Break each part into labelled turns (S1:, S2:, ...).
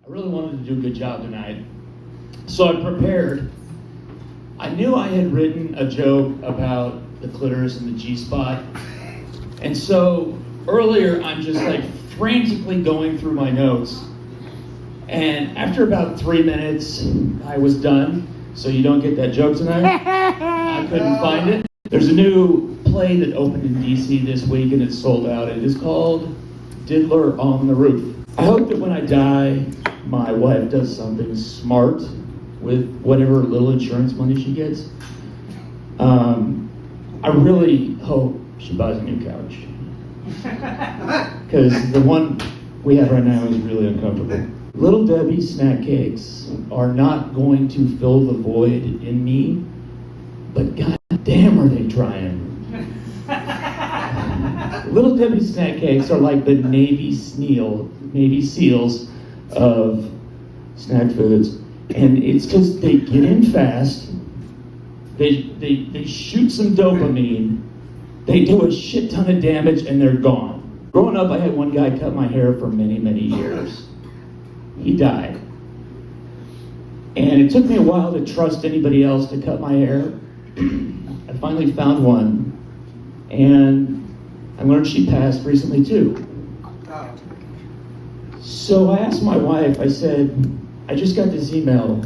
S1: I really wanted to do a good job tonight. So I prepared. I knew I had written a joke about the clitoris and the G-spot. And so earlier I'm just like frantically going through my notes. And after about 3 minutes, I was done. So you don't get that joke tonight. I couldn't find it. There's a new play that opened in DC this week and it's sold out. It is called Diddler on the Roof. I hope that when I die, my wife does something smart with whatever little insurance money she gets. I really hope she buys a new couch. Because the one we have right now is really uncomfortable. Little Debbie snack cakes are not going to fill the void in me, but god damn are they trying. Little Debbie snack cakes are like the Navy SEALs of snack foods. And it's because they get in fast, they shoot some dopamine, they do a shit ton of damage, and they're gone. Growing up, I had one guy cut my hair for many, many years. He died. And it took me a while to trust anybody else to cut my hair. I finally found one, and I learned she passed recently too. So I asked my wife, I said, I just got this email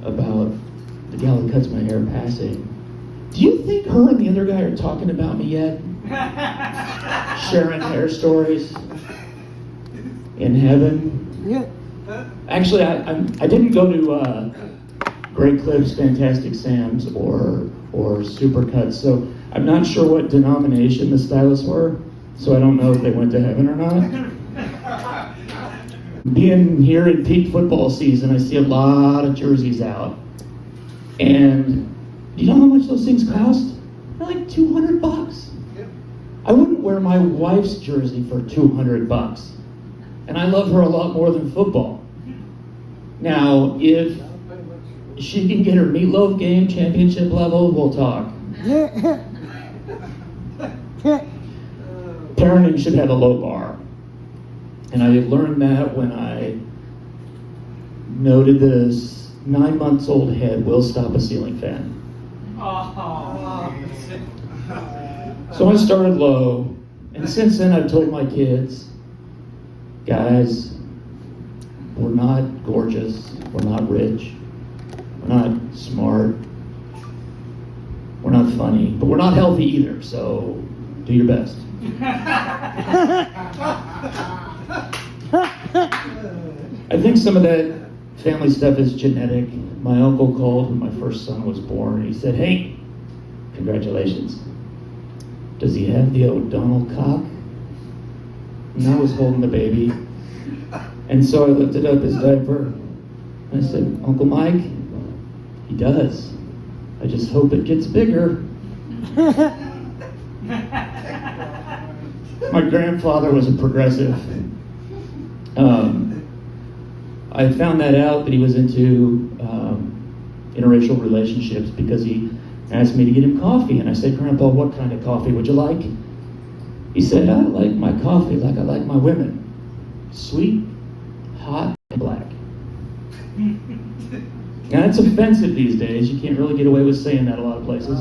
S1: about the gal who cuts my hair passing. Do you think her and the other guy are talking about me yet? Sharing hair stories in heaven?
S2: Yeah.
S1: Actually, I didn't go to Great Clips, Fantastic Sam's, or Supercuts, so I'm not sure what denomination the stylists were, so I don't know if they went to heaven or not. Being here in peak football season, I see a lot of jerseys out. And do you know how much those things cost? They're like $200. I wouldn't wear my wife's jersey for $200. And I love her a lot more than football. Now, if she can get her meatloaf game championship level, we'll talk. Parenting should have a low bar. And I learned that when I noted that a 9-month-old head will stop a ceiling fan. So I started low, and since then I've told my kids, guys, we're not gorgeous, we're not rich, we're not smart, we're not funny, but we're not healthy either, so do your best. I think some of that family stuff is genetic. My uncle called when my first son was born and he said, hey, congratulations. Does he have the O'Donnell cock? And I was holding the baby. And so I lifted up his diaper and I said, Uncle Mike, he does. I just hope it gets bigger. My grandfather was a progressive. I found that out that he was into interracial relationships because he asked me to get him coffee. And I said, Grandpa, what kind of coffee would you like? He said, I like my coffee like I like my women. Sweet, hot, and black. Now, it's offensive these days. You can't really get away with saying that a lot of places.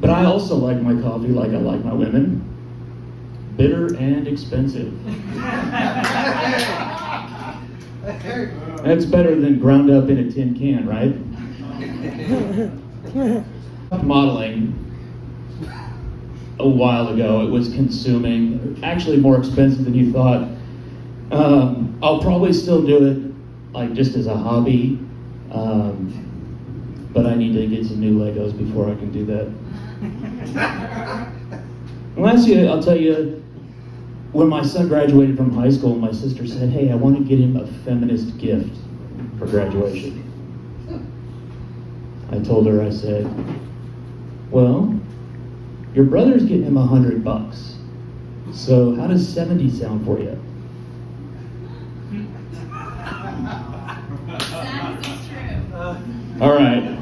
S1: But I also like my coffee like I like my women. Bitter and expensive. That's better than ground up in a tin can, right? Modeling a while ago, it was consuming, actually more expensive than you thought. I'll probably still do it, like just as a hobby, but I need to get some new Legos before I can do that. And lastly, I'll tell you, when my son graduated from high school, my sister said, hey, I want to get him a feminist gift for graduation. I told her, I said, well, your brother's getting him $100. So how does 70 sound for you? All right.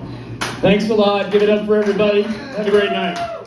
S1: Thanks a lot. Give it up for everybody. Have a great night.